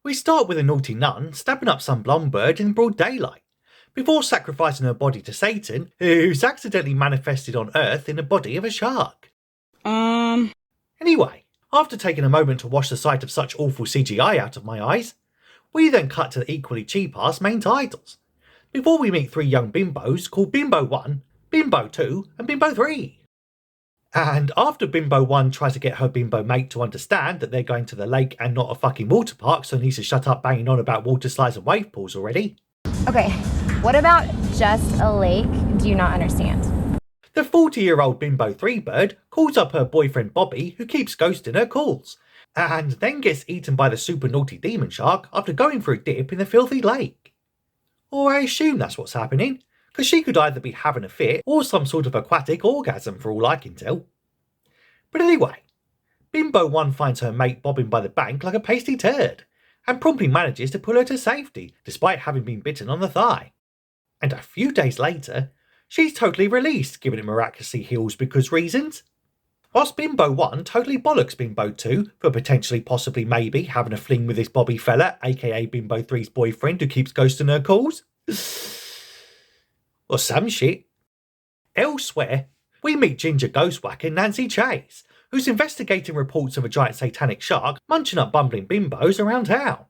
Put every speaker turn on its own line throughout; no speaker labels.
We start with a naughty nun stabbing up some blonde bird in broad daylight, before sacrificing her body to Satan, who's accidentally manifested on Earth in the body of a shark. Anyway, after taking a moment to wash the sight of such awful CGI out of my eyes, we then cut to the equally cheap-ass main titles, before we meet three young bimbos called Bimbo 1, Bimbo 2 and Bimbo 3. And after Bimbo 1 tries to get her bimbo mate to understand that they're going to the lake and not a fucking water park, so needs to shut up banging on about water slides and wave pools already.
Okay, what about just a lake? Do you not understand?
The 40-year-old Bimbo 3 bird calls up her boyfriend Bobby, who keeps ghosting her calls, and then gets eaten by the super naughty demon shark after going for a dip in the filthy lake. Or I assume that's what's happening, because she could either be having a fit or some sort of aquatic orgasm for all I can tell. But anyway, Bimbo 1 finds her mate bobbing by the bank like a pasty turd, and promptly manages to pull her to safety, despite having been bitten on the thigh. And a few days later, she's totally released, given it miraculously heals because reasons. Whilst Bimbo 1 totally bollocks Bimbo 2 for potentially possibly maybe having a fling with this Bobby fella, aka Bimbo 3's boyfriend who keeps ghosting her calls. Or some shit. Elsewhere, we meet Ginger Ghostwhacker Nancy Chase, who's investigating reports of a giant satanic shark munching up bumbling bimbos around town.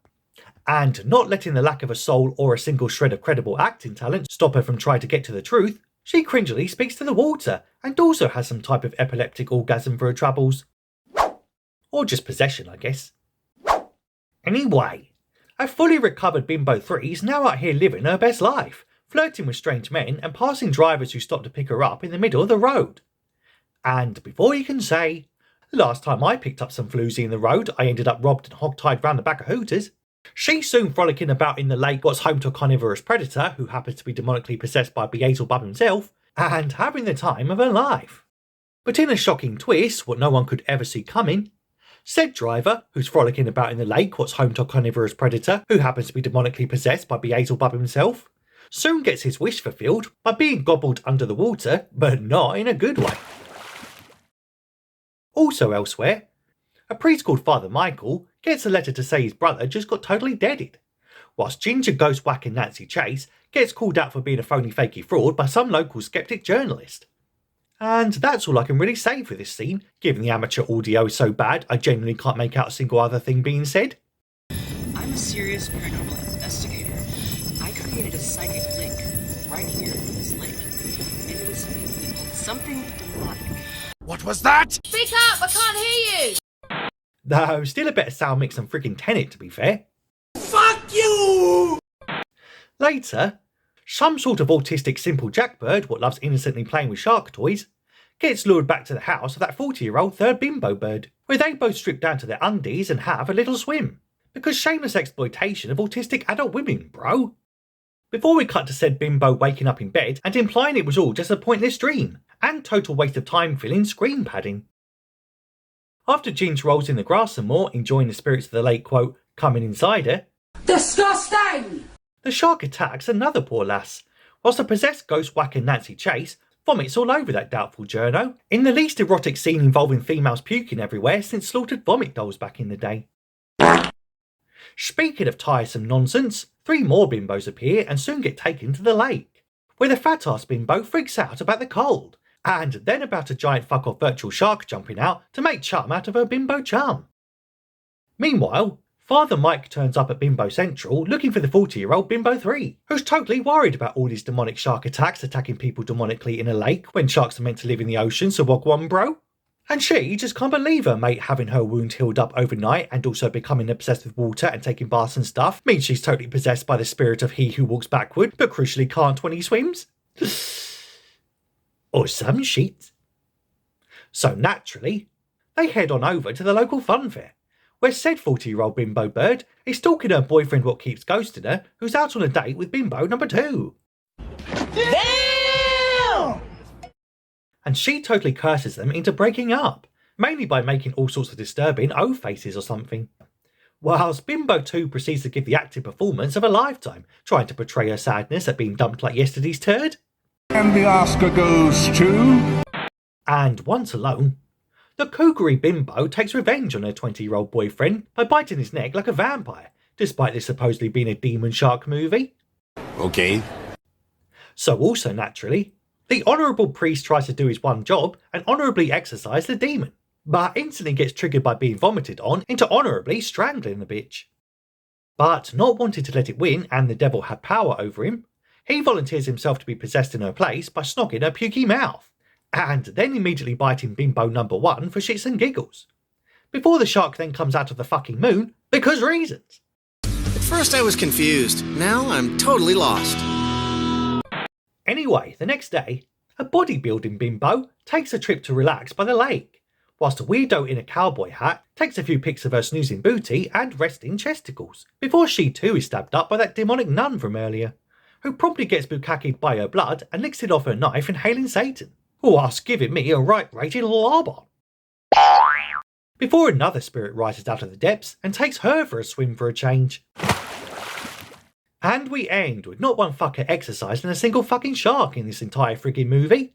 And not letting the lack of a soul or a single shred of credible acting talent stop her from trying to get to the truth, she cringily speaks to the water and also has some type of epileptic orgasm for her troubles. Or just possession, I guess. Anyway, a fully recovered Bimbo 3 is now out here living her best life, flirting with strange men and passing drivers who stop to pick her up in the middle of the road. And before you can say, last time I picked up some floozy in the road, I ended up robbed and hogtied round the back of Hooters, she's soon frolicking about in the lake what's home to a carnivorous predator who happens to be demonically possessed by Beelzebub himself, and having the time of her life. But in a shocking twist, what no one could ever see coming, said driver, who's frolicking about in the lake what's home to a carnivorous predator who happens to be demonically possessed by Beelzebub himself, soon gets his wish fulfilled by being gobbled under the water, but not in a good way. Also elsewhere, a priest called Father Michael gets a letter to say his brother just got totally deaded, whilst Ginger Ghostwhacker Nancy Chase gets called out for being a phony fakey fraud by some local skeptic journalist. And that's all I can really say for this scene, given the amateur audio is so bad I genuinely can't make out a single other thing being said.
I'm a serious paranormal investigator. I created a psychic link right here in this lake. And it is something demonic.
What was that?
Speak up, I can't hear you!
Though still a better sound mix than friggin' Tenet, to be fair.
Fuck you!
Later, some sort of autistic simple jackbird, what loves innocently playing with shark toys, gets lured back to the house of that 40-year-old third bimbo bird, where they both strip down to their undies and have a little swim. Because shameless exploitation of autistic adult women, bro. Before we cut to said bimbo waking up in bed and implying it was all just a pointless dream, and total waste of time filling screen padding. After Ginge rolls in the grass some more, enjoying the spirits of the lake, quote, coming inside her,
Disgusting!
the shark attacks another poor lass, whilst the possessed ghostwhacker Nancy Chase vomits all over that doubtful journo, in the least erotic scene involving females puking everywhere since slaughtered vomit dolls back in the day. Speaking of tiresome nonsense, 3 more bimbos appear and soon get taken to the lake, where the fat-ass bimbo freaks out about the cold, and then about a giant fuck-off virtual shark jumping out to make chum out of her bimbo chum. Meanwhile, Father Mike turns up at Bimbo Central looking for the 40-year-old Bimbo 3, who's totally worried about all these demonic shark attacks attacking people demonically in a lake when sharks are meant to live in the ocean, so wagwan bro. And she just can't believe her mate having her wound healed up overnight and also becoming obsessed with water and taking baths and stuff means she's totally possessed by the spirit of he who walks backward but crucially can't when he swims. Or some shit. So naturally, they head on over to the local fun fair, where said 40-year-old bimbo bird is stalking her boyfriend what keeps ghosting her, who's out on a date with bimbo number 2.
Damn!
And she totally curses them into breaking up, mainly by making all sorts of disturbing O faces or something. Whilst Bimbo 2 proceeds to give the acting performance of a lifetime, trying to portray her sadness at being dumped like yesterday's turd.
And the Oscar goes to...
And once alone, the Cougar bimbo takes revenge on her 20-year-old boyfriend by biting his neck like a vampire, despite this supposedly being a demon shark movie.
Okay.
So also naturally, the honourable priest tries to do his one job and honourably exorcise the demon, but instantly gets triggered by being vomited on into honourably strangling the bitch. But not wanting to let it win and the devil have power over him, he volunteers himself to be possessed in her place by snogging her pukey mouth, and then immediately biting bimbo number 1 for shits and giggles, before the shark then comes out of the fucking moon because reasons.
At first I was confused, now I'm totally lost.
Anyway, the next day, a bodybuilding bimbo takes a trip to relax by the lake, whilst a weirdo in a cowboy hat takes a few pics of her snoozing booty and resting chesticles, before she too is stabbed up by that demonic nun from earlier, who promptly gets bukkakied by her blood and licks it off her knife inhaling Satan, whilst giving me a right-rated lob on. Before another spirit rises out of the depths and takes her for a swim for a change. And we end with not one fucker exercising a single fucking shark in this entire frigging movie,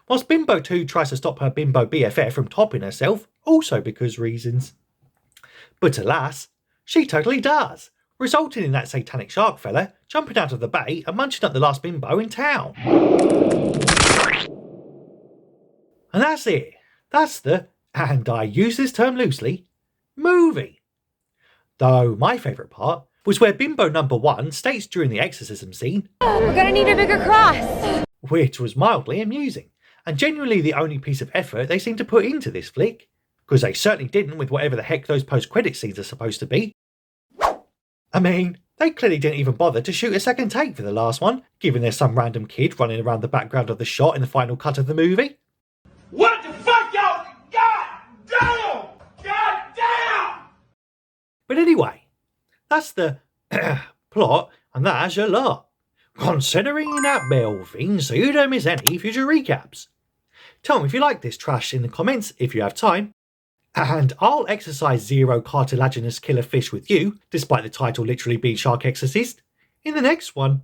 whilst Bimbo 2 tries to stop her bimbo BFF from topping herself, also because reasons. But alas, she totally does, resulting in that satanic shark fella jumping out of the bay and munching up the last bimbo in town. And that's it. That's the, and I use this term loosely, movie. Though my favourite part was where bimbo number 1 states during the exorcism scene,
We're gonna need a bigger cross.
which was mildly amusing, and genuinely the only piece of effort they seem to put into this flick, because they certainly didn't with whatever the heck those post-credit scenes are supposed to be. I mean, they clearly didn't even bother to shoot a second take for the last one, given there's some random kid running around the background of the shot in the final cut of the movie.
What the fuck, y'all? God damn! God damn!
But anyway, that's the plot, and that's your lot. Considering that Melvin, so you don't miss any future recaps. Tell me if you like this trash in the comments if you have time, and I'll exercise 0 cartilaginous killer fish with you, despite the title literally being Shark Exorcist, in the next one.